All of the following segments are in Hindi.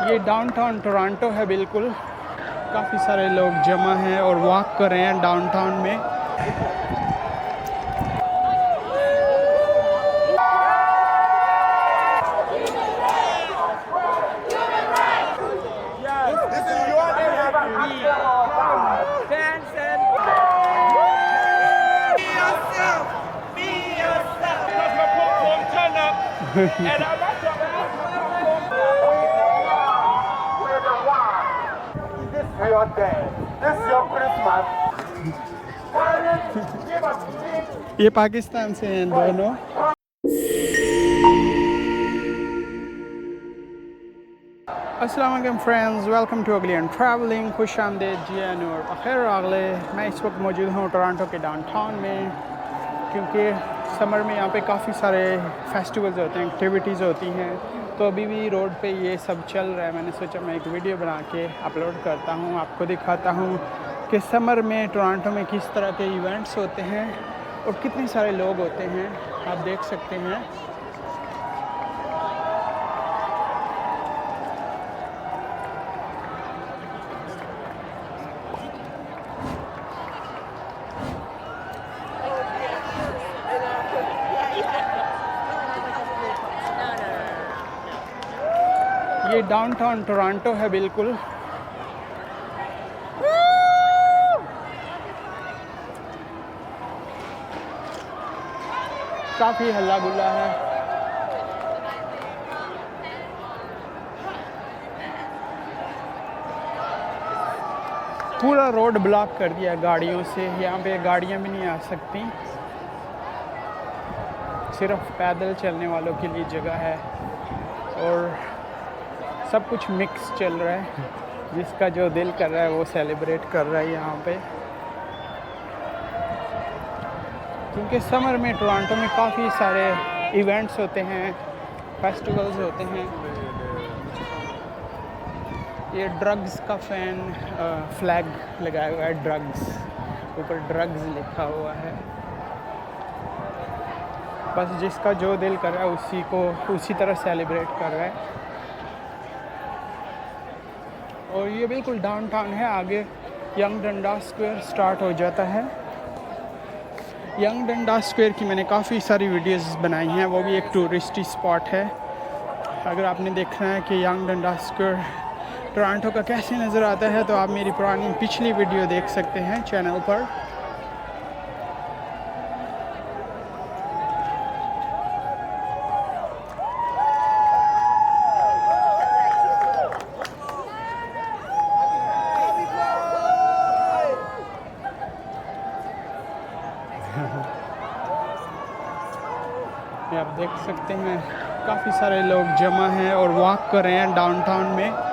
ये डाउनटाउन टोरंटो है बिल्कुल। काफ़ी सारे लोग जमा हैं और वॉक कर रहे हैं डाउनटाउन में। ये पाकिस्तान से हैं दोनों। अस्सलाम वालेकुम फ्रेंड्स, वेलकम टू अगली एंड ट्रैवलिंग। खुश आमदेद जी और बखैर आगले। मैं इस वक्त मौजूद हूँ टोरंटो के डाउनटाउन में, क्योंकि समर में यहाँ पे काफ़ी सारे फेस्टिवल्स होते हैं, एक्टिविटीज़ होती हैं। तो अभी भी रोड पे ये सब चल रहा है। मैंने सोचा मैं एक वीडियो बना के अपलोड करता हूँ, आपको दिखाता हूँ कि समर में टोरंटो में किस तरह के इवेंट्स होते हैं और कितने सारे लोग होते हैं। आप देख सकते हैं। ये डाउनटाउन टोरंटो है बिल्कुल। काफ़ी हल्ला गुल्ला है। पूरा रोड ब्लॉक कर दिया गाड़ियों से। यहाँ पे गाड़ियाँ भी नहीं आ सकती, सिर्फ पैदल चलने वालों के लिए जगह है। और सब कुछ मिक्स चल रहा है, जिसका जो दिल कर रहा है वो सेलिब्रेट कर रहा है यहाँ पे। क्योंकि समर में टोरंटो में काफ़ी सारे इवेंट्स होते हैं, फेस्टिवल्स होते हैं। ये ड्रग्स का फ्लैग लगाया हुआ है, ड्रग्स, ऊपर ड्रग्स लिखा हुआ है। बस जिसका जो दिल कर रहा है उसी तरह सेलिब्रेट कर रहा है। और ये बिल्कुल डाउनटाउन है। आगे यंग डंडास स्क्वायर स्टार्ट हो जाता है। यंग डंडास स्क्वायर की मैंने काफ़ी सारी वीडियोस बनाई हैं, वो भी एक टूरिस्टी स्पॉट है। अगर आपने देखना है कि यंग डंडास स्क्वायर टोरंटो का कैसे नज़र आता है, तो आप मेरी पुरानी पिछली वीडियो देख सकते हैं चैनल पर। ये आप देख सकते हैं, काफ़ी सारे लोग जमा हैं और वॉक कर रहे हैं डाउनटाउन में।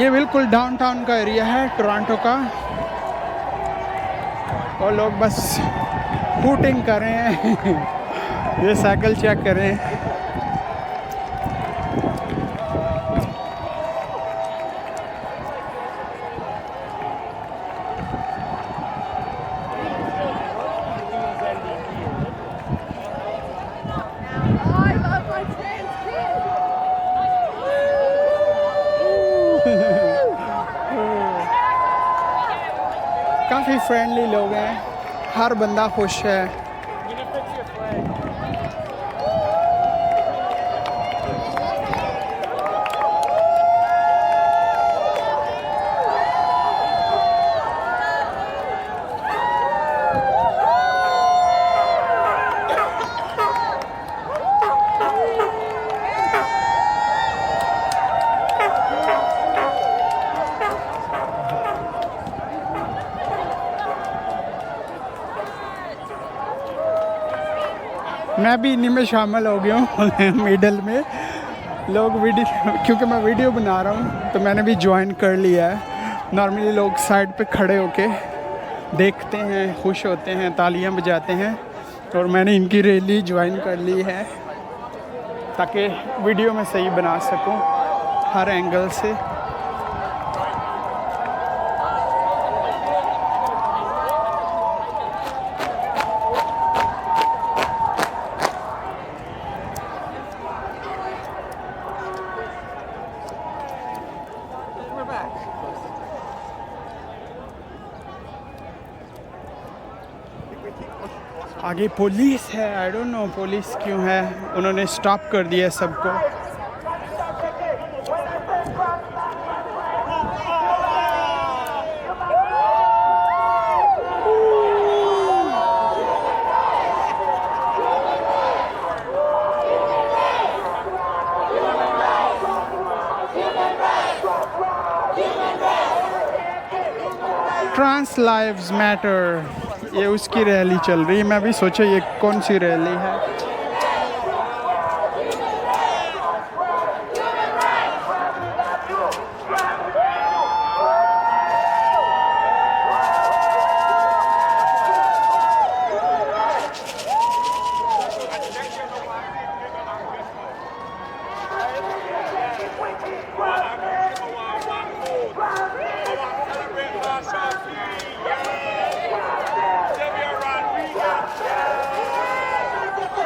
ये बिल्कुल डाउनटाउन का एरिया है टोरंटो का, और लोग बस हूटिंग कर रहे हैं। ये साइकिल चेक कर रहे हैं। काफ़ी फ्रेंडली लोग हैं, हर बंदा खुश है। मैं भी इन्हीं में शामिल हो गया हूँ मिडल में। लोग वीडियो, क्योंकि मैं वीडियो बना रहा हूँ तो मैंने भी ज्वाइन कर लिया है। नॉर्मली लोग साइड पे खड़े होके देखते हैं, खुश होते हैं, तालियां बजाते हैं, और मैंने इनकी रैली ज्वाइन कर ली है ताकि वीडियो में सही बना सकूं हर एंगल से। आगे पुलिस है, आई डोंट नो पुलिस क्यों है, उन्होंने स्टॉप कर दिया सबको। ट्रांस लाइव्स मैटर, ये उसकी रैली चल रही है। मैं भी सोचा ये कौन सी रैली है।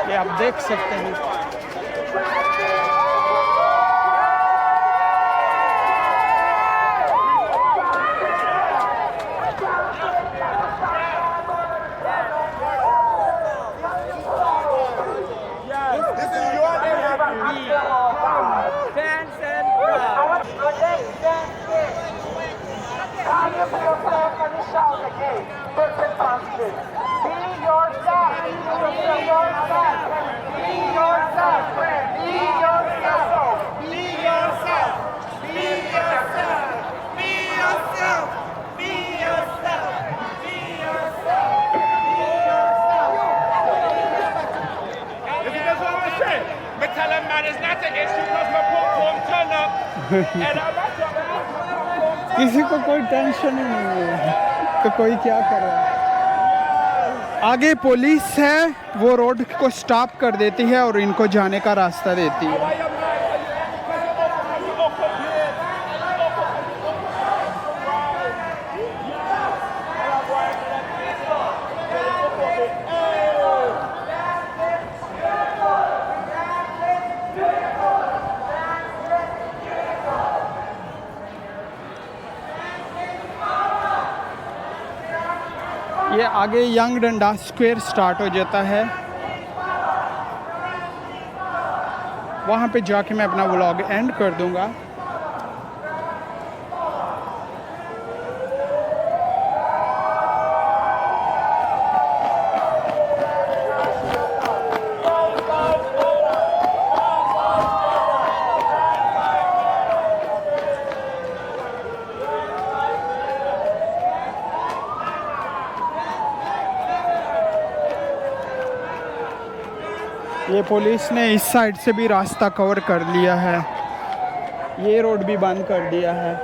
ये आप देख सकते हैं। किसी को कोई टेंशन ही नहीं है तो कोई क्या कर रहा है। आगे पुलिस है, वो रोड को स्टॉप कर देती है और इनको जाने का रास्ता देती है। ये आगे यंग डंडा स्क्वायर स्टार्ट हो जाता है, वहाँ पे जाके मैं अपना व्लॉग एंड कर दूँगा। ये पुलिस ने इस साइड से भी रास्ता कवर कर लिया है, ये रोड भी बंद कर दिया है,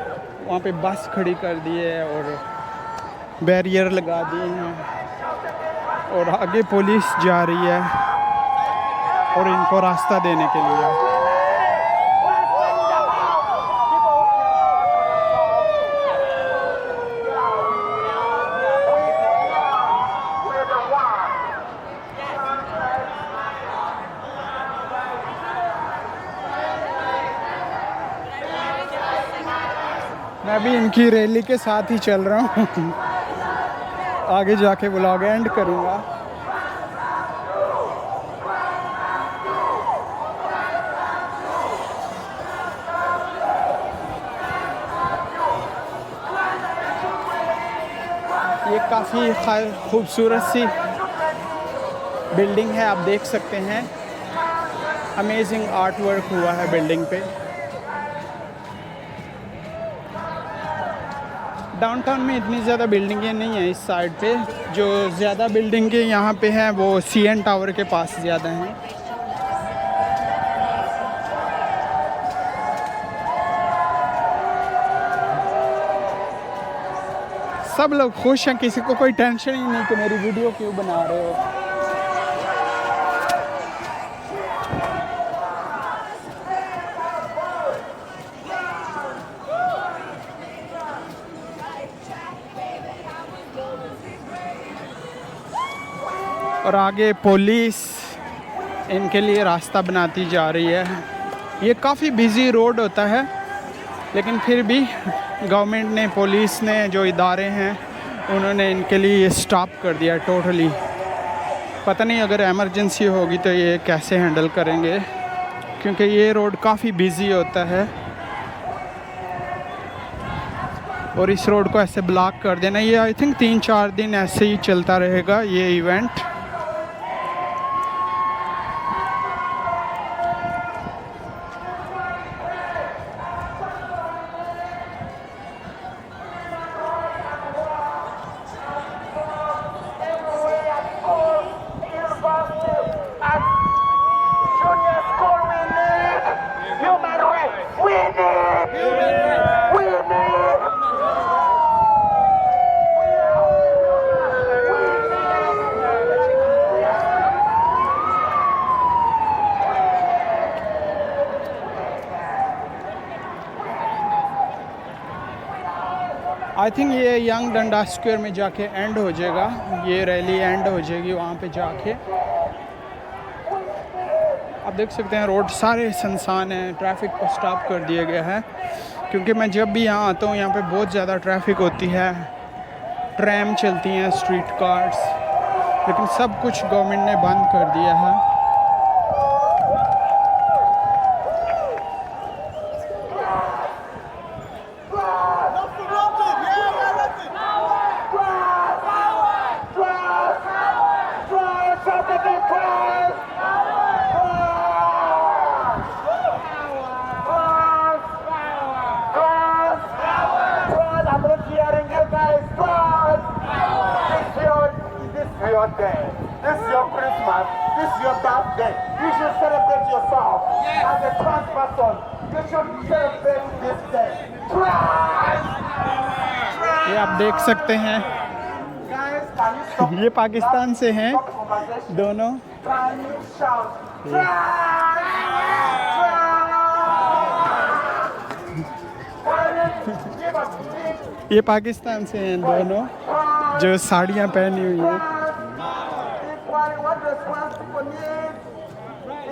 वहाँ पे बस खड़ी कर दी है और बैरियर लगा दिए हैं, और आगे पुलिस जा रही है और इनको रास्ता देने के लिए। मैं भी इनकी रैली के साथ ही चल रहा हूँ। आगे जाके व्लॉग एंड करूँगा। ये काफ़ी खूबसूरत सी बिल्डिंग है, आप देख सकते हैं। अमेजिंग आर्ट वर्क हुआ है बिल्डिंग पे। डाउनटाउन में इतनी ज़्यादा बिल्डिंगें नहीं हैं इस साइड पे। जो ज़्यादा बिल्डिंगें यहाँ पे हैं वो CN टावर के पास ज़्यादा हैं। सब लोग खुश हैं, किसी को कोई टेंशन ही नहीं कि मेरी वीडियो क्यों बना रहे हो। और आगे पुलिस इनके लिए रास्ता बनाती जा रही है। ये काफ़ी बिज़ी रोड होता है, लेकिन फिर भी गवर्नमेंट ने, पुलिस ने, जो इदारे हैं उन्होंने इनके लिए ये स्टॉप कर दिया टोटली। पता नहीं अगर इमरजेंसी होगी तो ये कैसे हैंडल करेंगे, क्योंकि ये रोड काफ़ी बिज़ी होता है। और इस रोड को ऐसे ब्लॉक कर देना, ये आई थिंक 3-4 दिन ऐसे ही चलता रहेगा ये इवेंट। आई थिंक ये यंग डंडा स्क्वायर में जाके एंड हो जाएगा, ये रैली एंड हो जाएगी वहाँ पे जाके। आप देख सकते हैं रोड सारे सुनसान हैं, ट्रैफिक को स्टॉप कर दिया गया है। क्योंकि मैं जब भी यहाँ आता हूँ यहाँ पे बहुत ज़्यादा ट्रैफिक होती है, ट्रैम चलती हैं, स्ट्रीट कार्स, लेकिन सब कुछ गवर्नमेंट ने बंद कर दिया है। This is your Christmas. This is your birthday. You should celebrate yourself. As a trans person, you should celebrate this day. ये आप देख सकते हैं Guys, can you stop? ये पाकिस्तान से हैं Stop conversation. दोनों। Can you shout? ये पाकिस्तान से हैं दोनों जो साड़ियाँ पहनी हुई हैं। Equality, what does trans people need?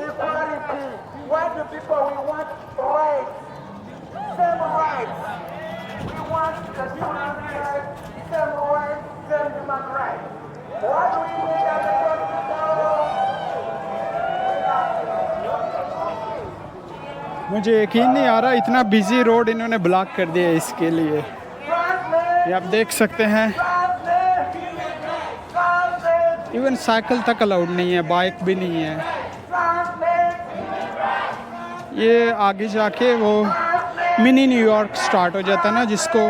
Equality. What do people we want? Rights. Same rights. We want the trans rights, same rights, same human rights. What do we need as a trans people? मुझे यकीन नहीं आ रहा, इतना बिजी रोड इन्होंने ब्लॉक कर दिया है इसके लिए। ये आप देख सकते हैं, इवन साइकिल तक अलाउड नहीं है, बाइक भी नहीं है। ये आगे जाके वो मिनी न्यूयॉर्क स्टार्ट हो जाता है ना, जिसको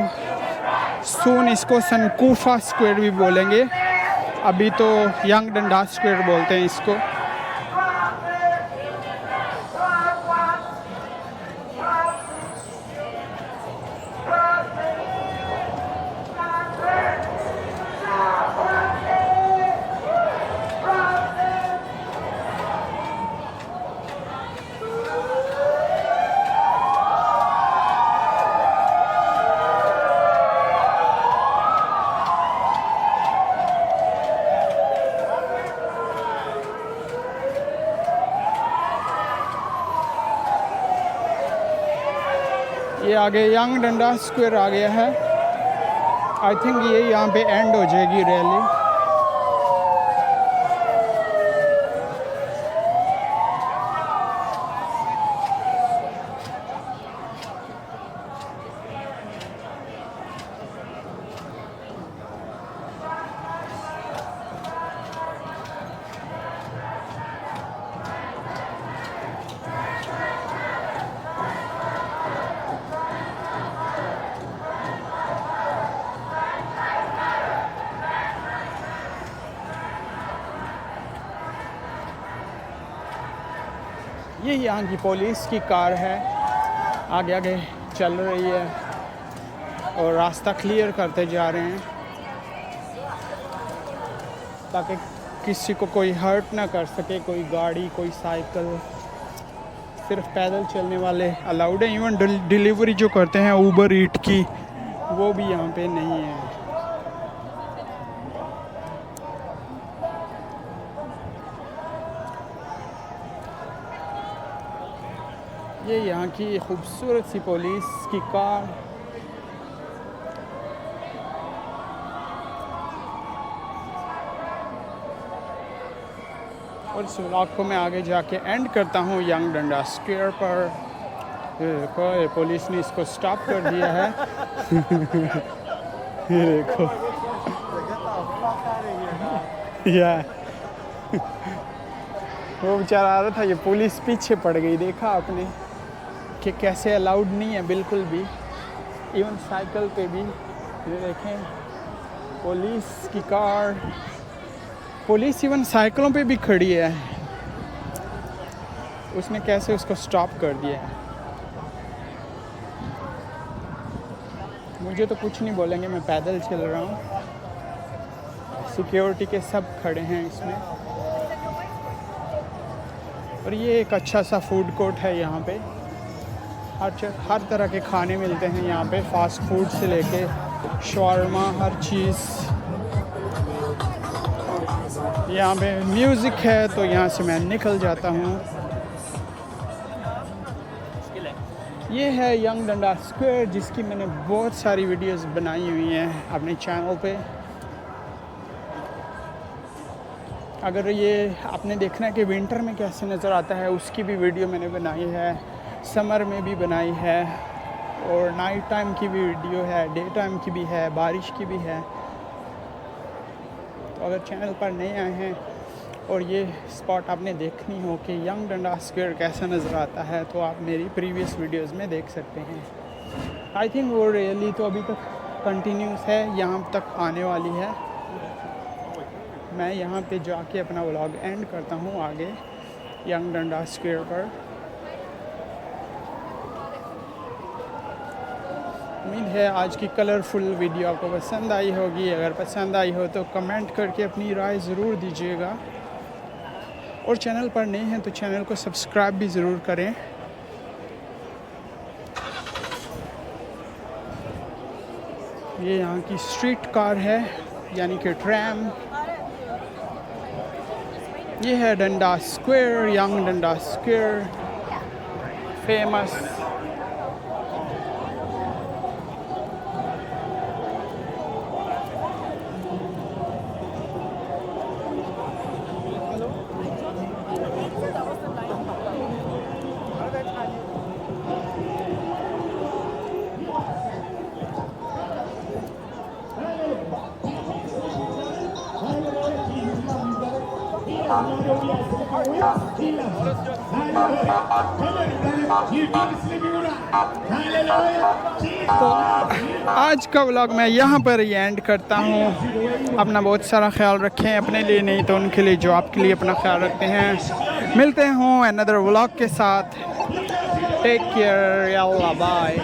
सून इसको सनकूफा स्क्वायर भी बोलेंगे। अभी तो यंग डंडा स्क्वायर बोलते हैं इसको। ये आगे यंग डंडा स्क्वायर आ गया है। आई थिंक ये यहाँ पे एंड हो जाएगी रैली। ये यहाँ की पुलिस की कार है, आगे आगे चल रही है और रास्ता क्लियर करते जा रहे हैं ताकि किसी को कोई हर्ट ना कर सके, कोई गाड़ी कोई साइकिल। सिर्फ पैदल चलने वाले अलाउड है। इवन डिलीवरी जो करते हैं ऊबर ईट की, वो भी यहाँ पे नहीं है। ये यहाँ की खूबसूरत सी पुलिस की कार। और इस व्लॉग को मैं आगे जाके एंड करता हूँ यंग डंडा स्क्वायर पर। ये देखो, ये पुलिस ने इसको स्टॉप कर दिया है। ये देखो या वो बेचारा आ रहा था, ये पुलिस पीछे पड़ गई। देखा आपने कि कैसे अलाउड नहीं है बिल्कुल भी, इवन साइकिल पे भी। ये देखें पुलिस की कार, पुलिस इवन साइकिलों पे भी खड़ी है। उसने कैसे उसको स्टॉप कर दिया है। मुझे तो कुछ नहीं बोलेंगे, मैं पैदल चल रहा हूँ। सिक्योरिटी के सब खड़े हैं इसमें। और ये एक अच्छा सा फूड कोर्ट है। यहाँ पे हर तरह के खाने मिलते हैं यहाँ पे, फास्ट फूड से लेके शवारमा, हर चीज़। यहाँ पे म्यूज़िक है तो यहाँ से मैं निकल जाता हूँ। ये है यंग डंडा स्क्वायर, जिसकी मैंने बहुत सारी वीडियोस बनाई हुई हैं अपने चैनल पे। अगर ये आपने देखना है कि विंटर में कैसे नज़र आता है, उसकी भी वीडियो मैंने बनाई है, समर में भी बनाई है, और नाइट टाइम की भी वीडियो है, डे टाइम की भी है, बारिश की भी है। तो अगर चैनल पर नए आए हैं और ये स्पॉट आपने देखनी हो कि यंग डंडा स्क्वायर कैसा नज़र आता है, तो आप मेरी प्रीवियस वीडियोस में देख सकते हैं। आई थिंक वो रैली तो अभी तक कंटिन्यूस है, यहाँ तक आने वाली है। मैं यहाँ पे जाके अपना व्लॉग एंड करता हूँ आगे यंग डंडा स्क्वायर पर। उम्मीद है आज की कलरफुल वीडियो आपको पसंद आई होगी। अगर पसंद आई हो तो कमेंट करके अपनी राय ज़रूर दीजिएगा, और चैनल पर नए हैं तो चैनल को सब्सक्राइब भी ज़रूर करें। ये यहाँ की स्ट्रीट कार है, यानी कि ट्रैम। ये है डंडा स्क्वायर, यंग डंडा स्क्वायर, फेमस। तो आज का व्लॉग मैं यहाँ पर ही एंड करता हूँ। अपना बहुत सारा ख्याल रखें, अपने लिए नहीं तो उनके लिए जो आपके लिए अपना ख्याल रखते हैं। मिलते हैं अनदर व्लॉग के साथ। Take care, Yalla bye.